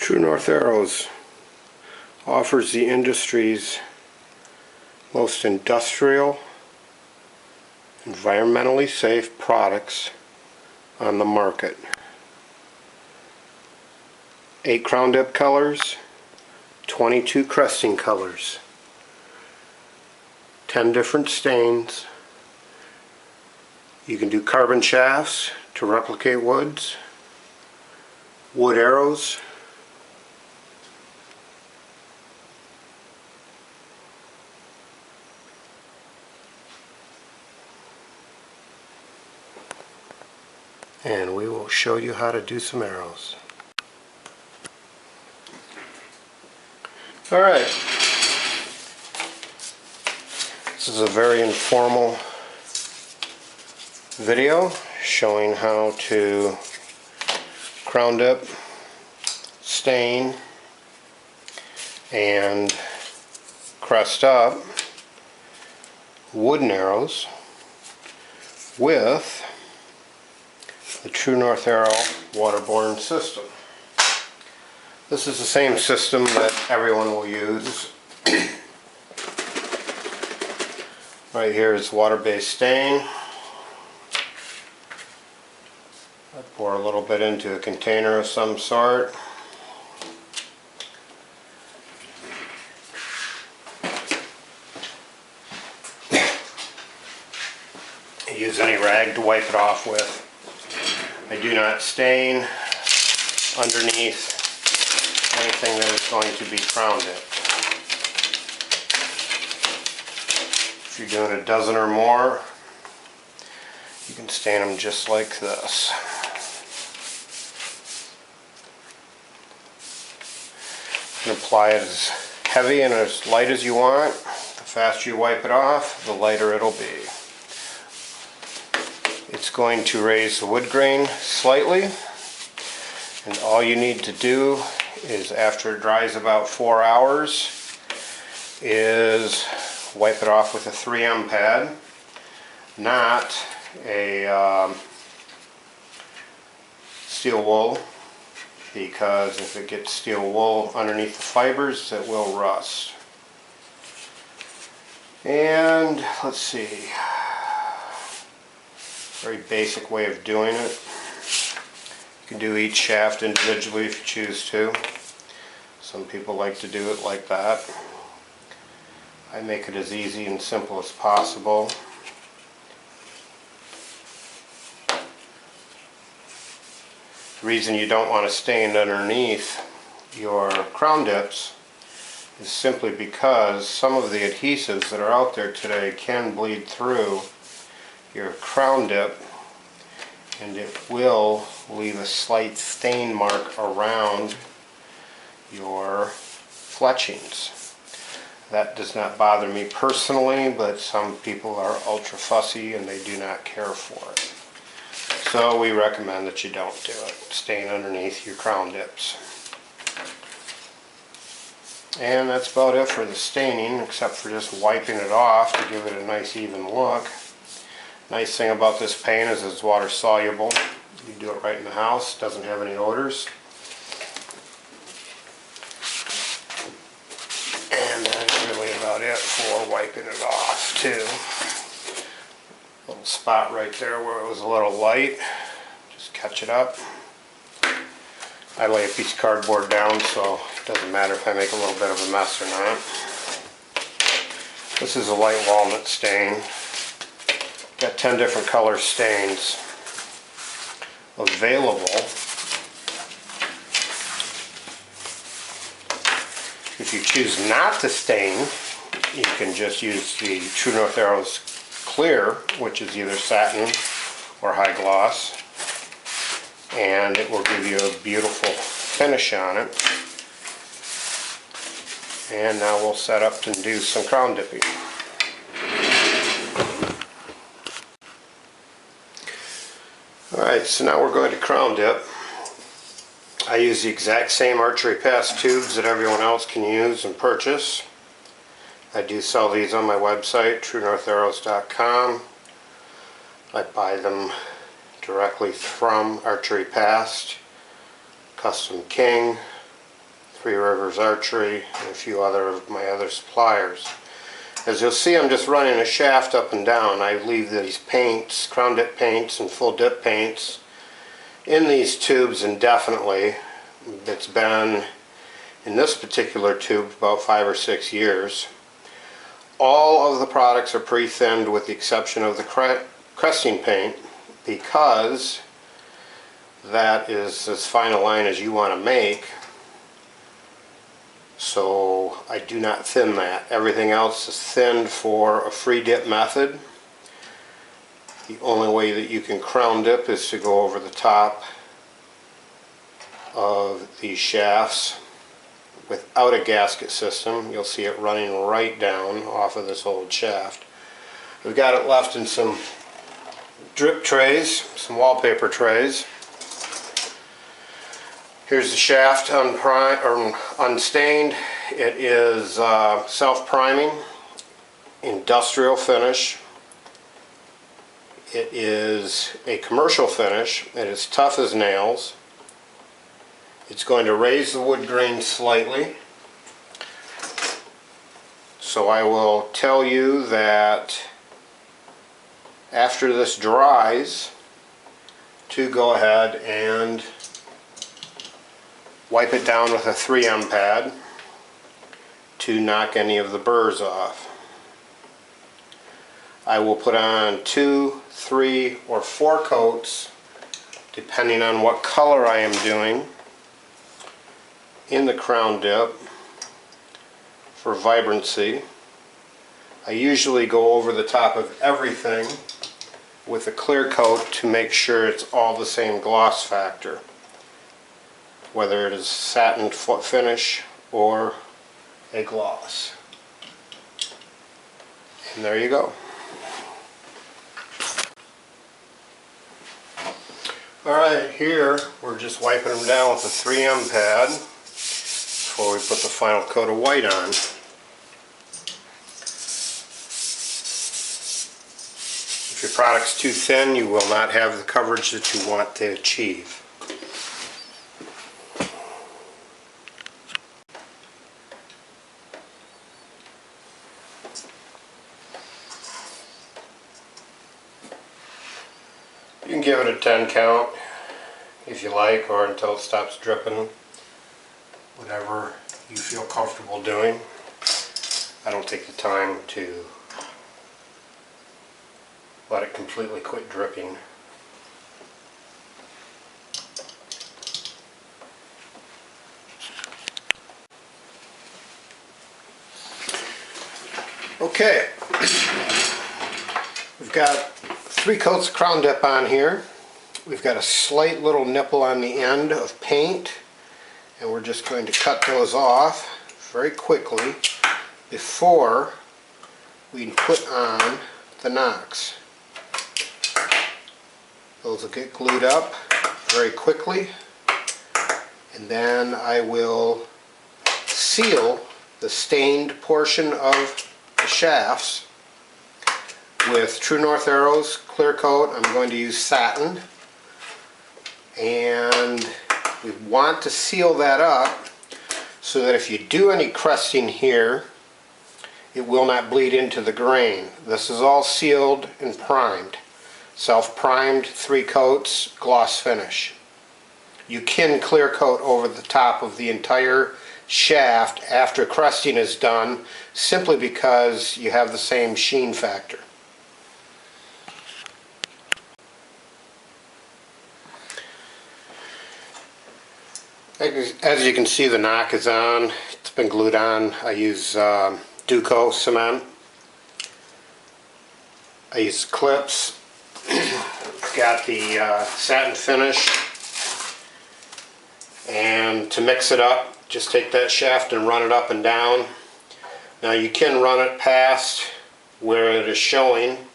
True North Arrows offers the industry's most industrial, environmentally safe products on the market. 8 crown dip colors, 22 cresting colors, 10 different stains. You can do carbon shafts to replicate woods, wood arrows, and we will show you how to do some arrows. Alright, this is a very informal video showing how to crown dip, stain, and crest up wooden arrows with the True North Arrow waterborne system. This is the same system that everyone will use. Right here is water-based stain. I pour a little bit into a container of some sort. Use any rag to wipe it off with. I do not stain underneath anything that is going to be crown dipped. If you're doing a dozen or more, you can stain them just like this. You can apply it as heavy and as light as you want. The faster you wipe it off, the lighter it'll be. It's going to raise the wood grain slightly, and all you need to do is, after it dries about 4 hours, is wipe it off with a 3M pad, not a steel wool, because if it gets steel wool underneath the fibers, it will rust. And let's see, very basic way of doing it. You can do each shaft individually if you choose to. Some people like to do it like that. I make it as easy and simple as possible. The reason you don't want to stain underneath your crown dips is simply because some of the adhesives that are out there today can bleed through your crown dip, and it will leave a slight stain mark around your fletchings. That does not bother me personally, but some people are ultra fussy and they do not care for it. So we recommend that you don't do it. Stain underneath your crown dips. And that's about it for the staining, except for just wiping it off to give it a nice even look. Nice thing about this paint is it's water soluble. You do it right in the house, doesn't have any odors. And that's really about it for wiping it off too. Little spot right there where it was a little light, just catch it up. I lay a piece of cardboard down, so it doesn't matter if I make a little bit of a mess or not. This is a light walnut stain. Got 10 different color stains available. If you choose not to stain, you can just use the True North Arrows Clear, which is either satin or high gloss, and it will give you a beautiful finish on it. And now we'll set up and do some crown dipping. Alright, so now we're going to crown dip. I use the exact same archery pass tubes that everyone else can use and purchase. I do sell these on my website, truenortharrows.com. I buy them directly from Archery Past, Custom King, Three Rivers Archery, and a few of my other suppliers. As you'll see, I'm just running a shaft up and down. I leave these paints, crown dip paints and full dip paints, in these tubes indefinitely. It's been in this particular tube about 5 or 6 years. All of the products are pre-thinned with the exception of the cresting paint, because that is as fine a line as you want to make. So I do not thin that. Everything else is thinned for a free dip method. The only way that you can crown dip is to go over the top of these shafts without a gasket system. You'll see it running right down off of this old shaft. We've got it left in some drip trays, some wallpaper trays. Here's the shaft unstained. It is self-priming, industrial finish. It is a commercial finish. It is tough as nails. It's going to raise the wood grain slightly. So I will tell you that after this dries, to go ahead and wipe it down with a 3M pad to knock any of the burrs off. I will put on 2, 3, or 4 coats, depending on what color I am doing, in the crown dip for vibrancy. I usually go over the top of everything with a clear coat to make sure it's all the same gloss factor, whether it is satin finish or a gloss. And there you go. Alright, here we're just wiping them down with a 3M pad before we put the final coat of white on. If your product's too thin, you will not have the coverage that you want to achieve. You can give it a 10 count if you like, or until it stops dripping. Whatever you feel comfortable doing. I don't take the time to let it completely quit dripping. Okay, we've got 3 coats of crown dip on here. We've got a slight little nipple on the end of paint, and we're just going to cut those off very quickly before we put on the nocks. Those will get glued up very quickly, and then I will seal the stained portion of the shafts with True North arrows, clear coat. I'm going to use satin, and we want to seal that up so that if you do any cresting here, it will not bleed into the grain. This is all sealed and primed. Self-primed, 3 coats, gloss finish. You can clear coat over the top of the entire shaft after cresting is done, simply because you have the same sheen factor. As you can see, the knock is on. It's been glued on. I use Duco cement. I use clips. Got the satin finish. And to mix it up, just take that shaft and run it up and down. Now you can run it past where it is showing.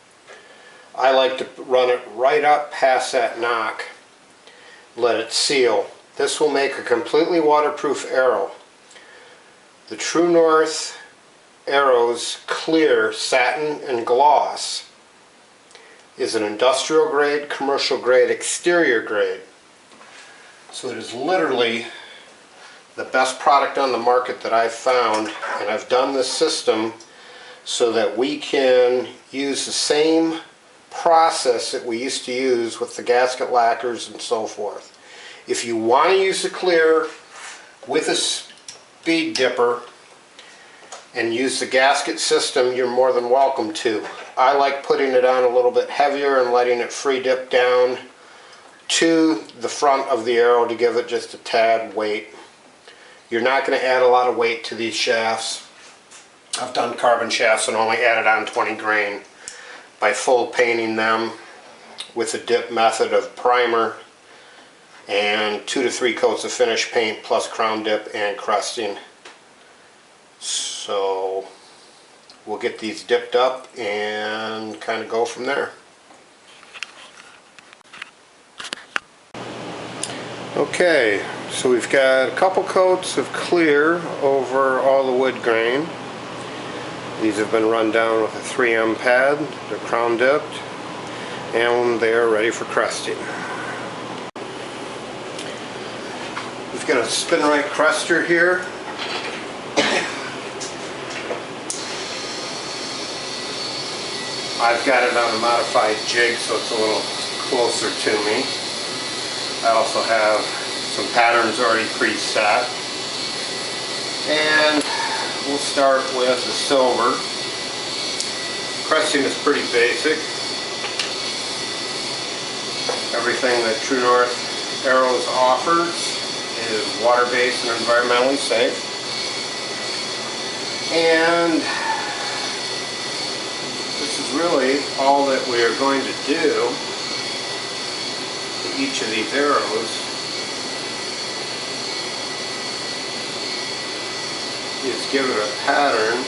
I like to run it right up past that knock. Let it seal. This will make a completely waterproof arrow. The True North arrows clear satin and gloss is an industrial grade, commercial grade, exterior grade. So it is literally the best product on the market that I've found, and I've done this system so that we can use the same process that we used to use with the gasket lacquers and so forth. If you want to use the clear with a speed dipper and use the gasket system, you're more than welcome to. I like putting it on a little bit heavier and letting it free dip down to the front of the arrow to give it just a tad weight. You're not going to add a lot of weight to these shafts. I've done carbon shafts and only added on 20 grain by full painting them with a dip method of primer and 2 to 3 coats of finish paint plus crown dip and crusting. So we'll get these dipped up and kind of go from there. Okay, so we've got a couple coats of clear over all the wood grain. These have been run down with a 3M pad. They're crown dipped and they are ready for crusting. We've got a spin right crester here. I've got it on a modified jig so it's a little closer to me. I also have some patterns already preset. And we'll start with the silver. Cresting is pretty basic. Everything that True North Arrows offers is water-based and environmentally safe. And this is really all that we are going to do to each of these arrows is give it a pattern.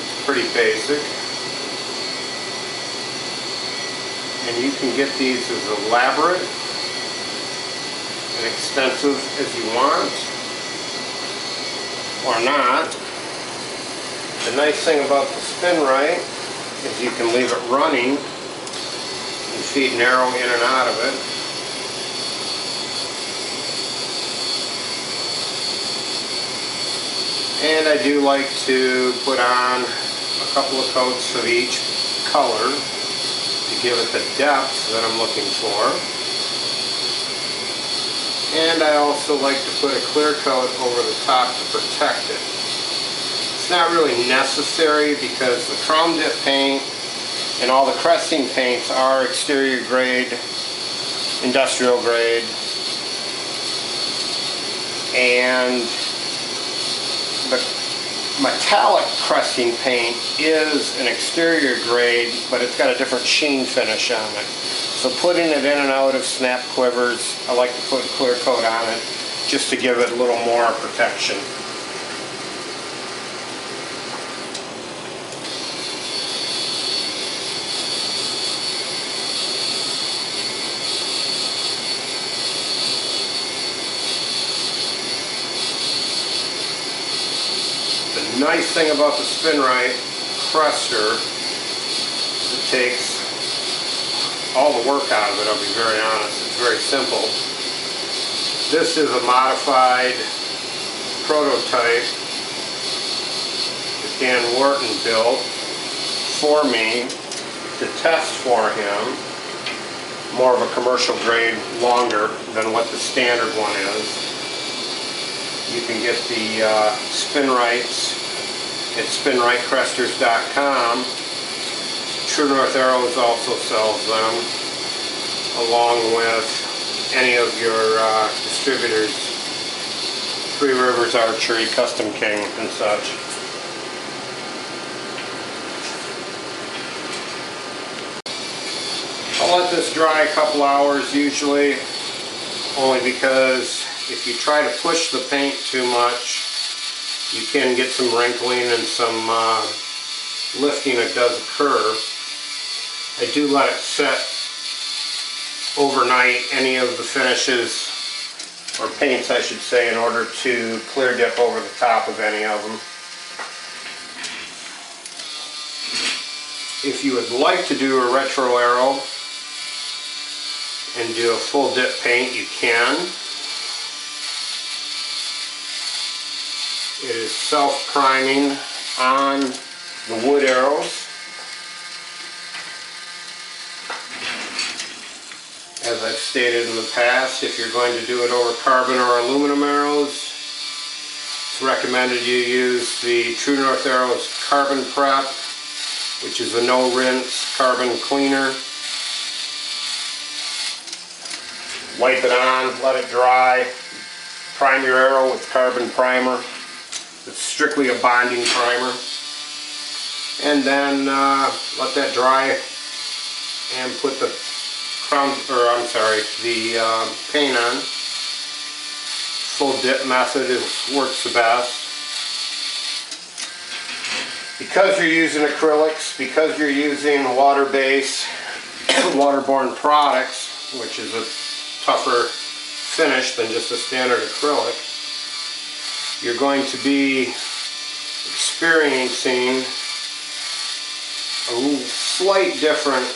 It's pretty basic. And you can get these as elaborate and extensive as you want, or not. The nice thing about the spin right is you can leave it running and feed an arrow in and out of it. And I do like to put on a couple of coats of each color to give it the depth that I'm looking for. And I also like to put a clear coat over the top to protect it. It's not really necessary because the crown dip paint and all the cresting paints are exterior grade, industrial grade, and the metallic cresting paint is an exterior grade, but it's got a different sheen finish on it. So putting it in and out of snap quivers, I like to put a clear coat on it just to give it a little more protection. The nice thing about the spin right crester is it takes all the work out of it, I'll be very honest. It's very simple. This is a modified prototype that Dan Wharton built for me to test for him. More of a commercial grade, longer than what the standard one is. You can get the spin rights at spinrightcresters.com. True North Arrows also sells them, along with any of your distributors, Three Rivers Archery, Custom King, and such. I'll let this dry a couple hours usually, only because if you try to push the paint too much, you can get some wrinkling and some lifting that does occur. I do let it set overnight, any of the finishes, or paints I should say, in order to clear dip over the top of any of them. If you would like to do a retro arrow and do a full dip paint, you can. It is self-priming on the wood arrows. As I've stated in the past, if you're going to do it over carbon or aluminum arrows, it's recommended you use the True North Arrows Carbon Prep, which is a no-rinse carbon cleaner. Wipe it on, let it dry, prime your arrow with carbon primer. It's strictly a bonding primer. And then let that dry and put the paint on. Full dip method works the best. Because you're using acrylics, because you're using water-based, waterborne products, which is a tougher finish than just a standard acrylic, you're going to be experiencing a slight different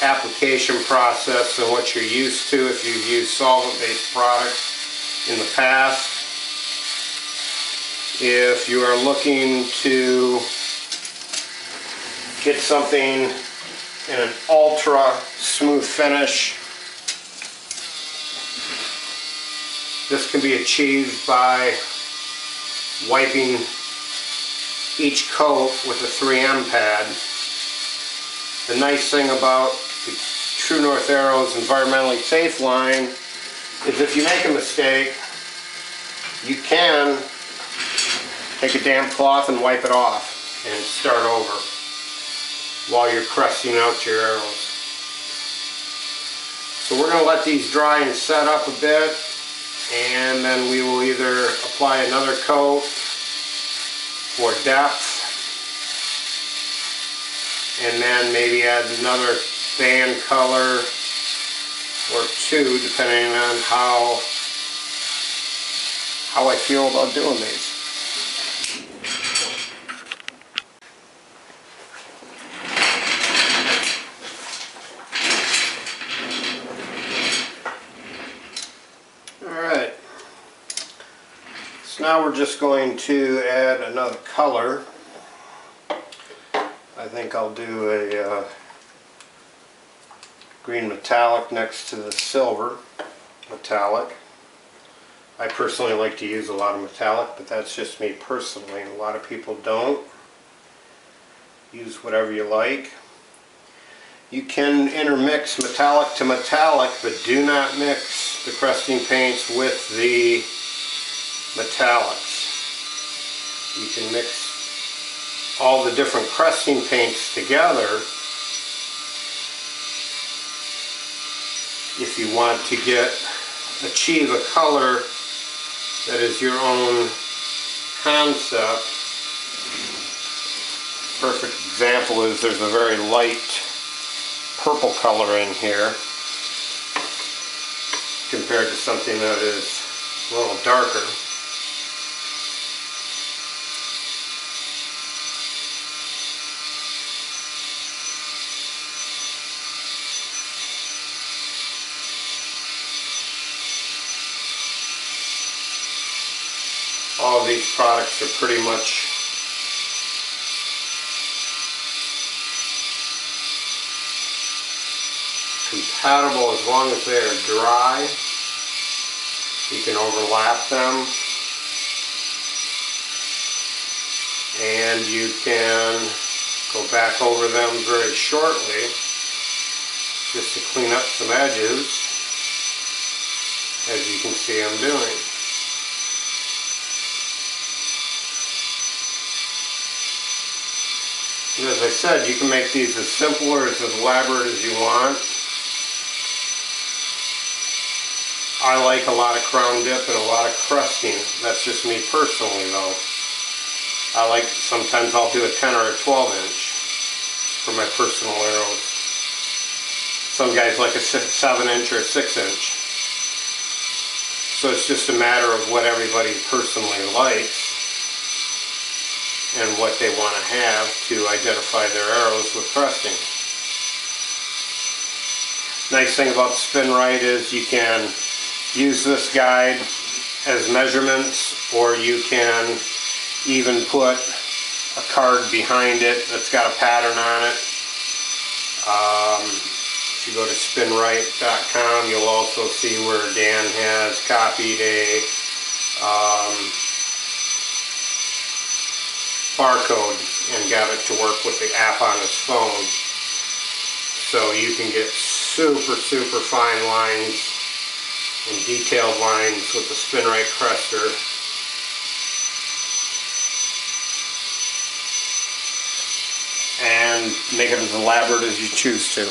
application process than what you're used to if you've used solvent-based products in the past. If you are looking to get something in an ultra smooth finish, this can be achieved by wiping each coat with a 3M pad. The nice thing about the True North Arrows environmentally safe line is if you make a mistake, you can take a damp cloth and wipe it off and start over while you're cresting out your arrows. So we're going to let these dry and set up a bit, and then we will either apply another coat for depth, and then maybe add another band color or two, depending on how I feel about doing these. Alright, so now we're just going to add another color. I think I'll do a green metallic next to the silver metallic. I personally like to use a lot of metallic, but that's just me personally. A lot of people don't. Use whatever you like. You can intermix metallic to metallic, but do not mix the cresting paints with the metallics. You can mix all the different cresting paints together if you want to achieve a color that is your own concept. Perfect example is there's a very light purple color in here compared to something that is a little darker. All of these products are pretty much compatible as long as they are dry. You can overlap them, and you can go back over them very shortly just to clean up some edges, as you can see I'm doing. And as I said, you can make these as simple or as elaborate as you want. I like a lot of crown dip and a lot of crusting. That's just me personally though. Sometimes I'll do a 10 or a 12 inch for my personal arrows. Some guys like a 7 inch or a 6 inch. So it's just a matter of what everybody personally likes and what they want to have to identify their arrows with cresting. Nice thing about the Spin Right is you can use this guide as measurements, or you can even put a card behind it that's got a pattern on it. If you go to spinright.com, you'll also see where Dan has copied a barcode and got it to work with the app on his phone. So you can get super fine lines and detailed lines with the SpinRite Crester. And make it as elaborate as you choose to.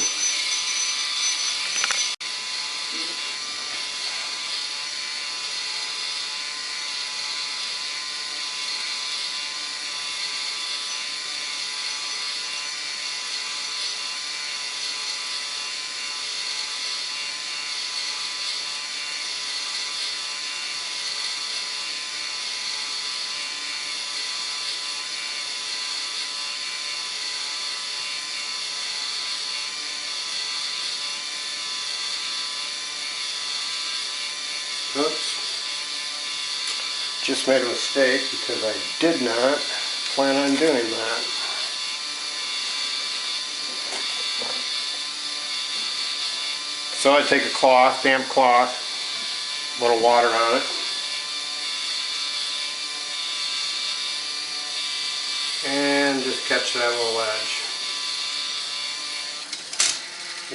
Oops. Just made a mistake because I did not plan on doing that. So I take a cloth, damp cloth, a little water on it, and just catch that little edge.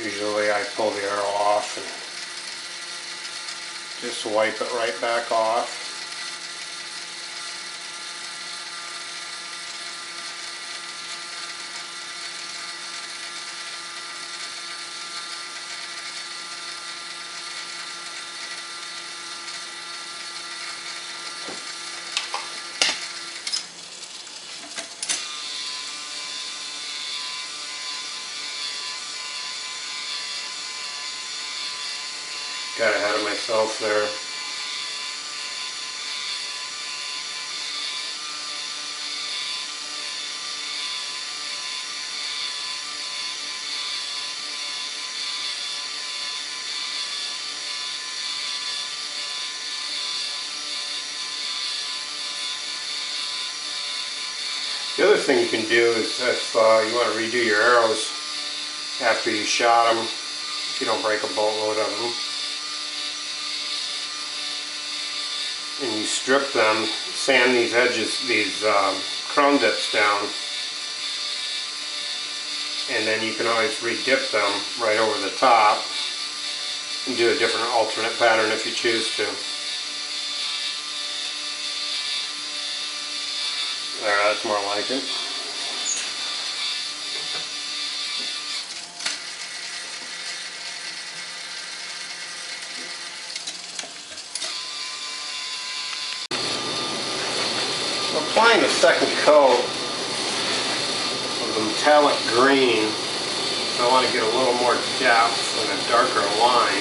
Usually I pull the arrow off and just wipe it right back off. Got ahead of myself there. The other thing you can do is if you want to redo your arrows after you shot them, if you don't break a boatload of them, and you strip them, sand these edges, these crown dips down, and then you can always re-dip them right over the top and do a different alternate pattern if you choose to. There, that's more like it. Applying a second coat of the metallic green, so I want to get a little more depth and a darker line.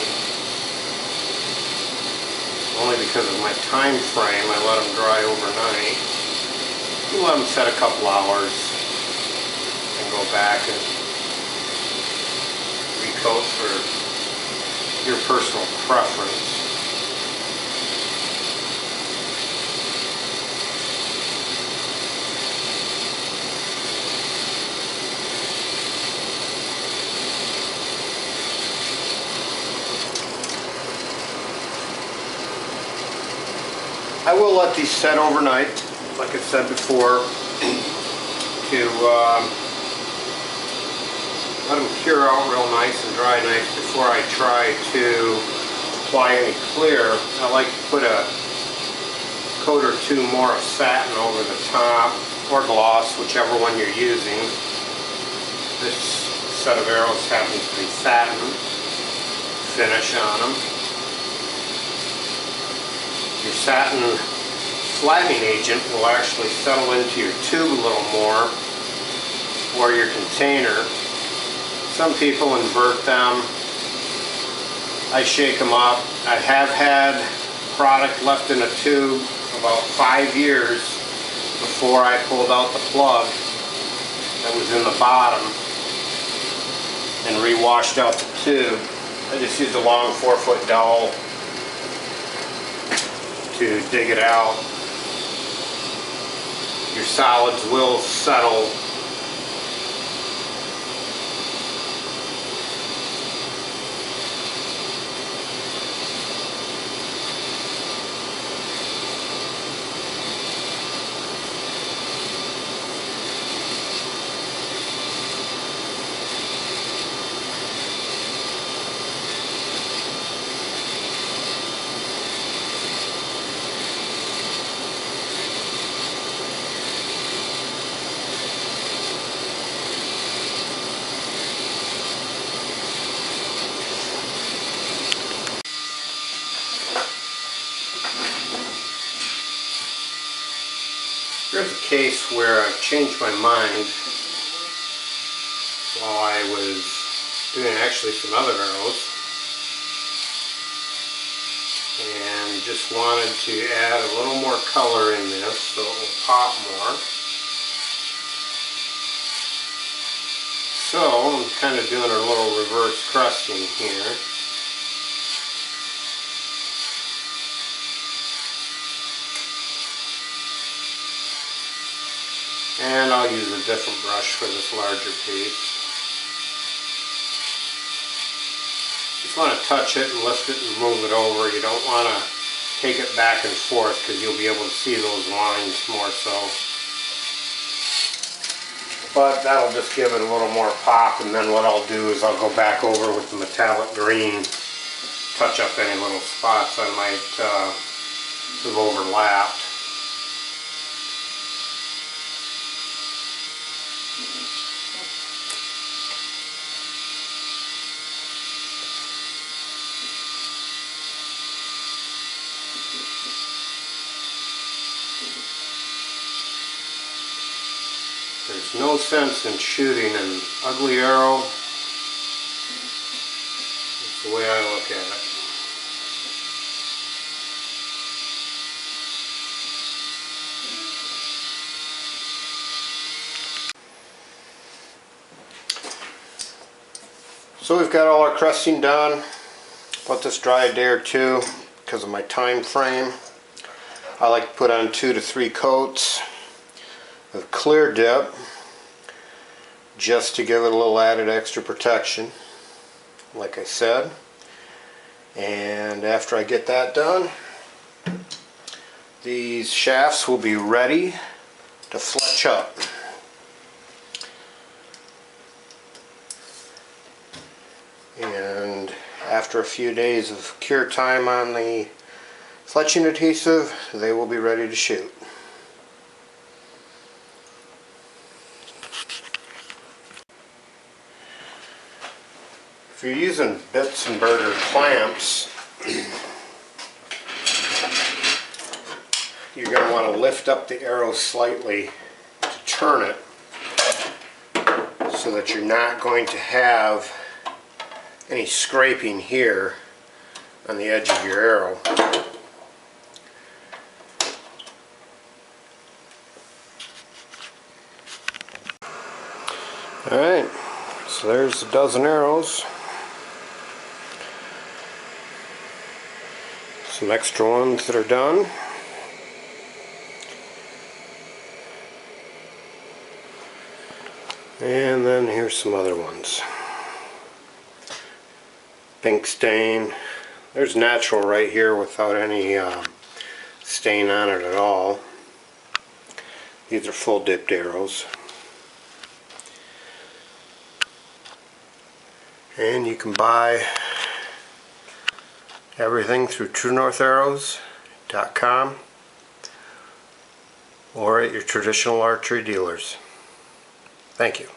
Only because of my time frame, I let them dry overnight. You let them set a couple hours and go back and recoat for your personal preference. I will let these set overnight, like I said before, to let them cure out real nice and dry nice before I try to apply any clear. I like to put a coat or two more of satin over the top, or gloss, whichever one you're using. This set of arrows happens to be satin finish on them. Your satin flagging agent will actually settle into your tube a little more, or your container. Some people invert them. I shake them up. I have had product left in a tube about 5 years before I pulled out the plug that was in the bottom and re-washed out the tube. I just used a long 4-foot dowel to dig it out. your solids will settle. Here's a case where I've changed my mind while I was doing actually some other arrows, and just wanted to add a little more color in this so it will pop more. So I'm kind of doing a little reverse crusting here. And I'll use a different brush for this larger piece. Just want to touch it and lift it and move it over. You don't want to take it back and forth because you'll be able to see those lines more so. But that'll just give it a little more pop, and then what I'll do is I'll go back over with the metallic green, touch up any little spots I might have overlapped. There's no sense in shooting an ugly arrow. That's the way I look at it. So we've got all our cresting done. Let this dry a day or two because of my time frame. I like to put on 2 to 3 coats of clear dip just to give it a little added extra protection, like I said. And after I get that done, these shafts will be ready to fletch up. And after a few days of cure time on the fletching adhesive, they will be ready to shoot. If you're using bits and burger clamps, you're going to want to lift up the arrow slightly to turn it so that you're not going to have any scraping here on the edge of your arrow. Alright, so there's a dozen arrows. Some extra ones that are done. And then here's some other ones. Pink stain. There's natural right here without any stain on it at all. These are full dipped arrows. And you can buy everything through TrueNorthArrows.com or at your traditional archery dealers. Thank you.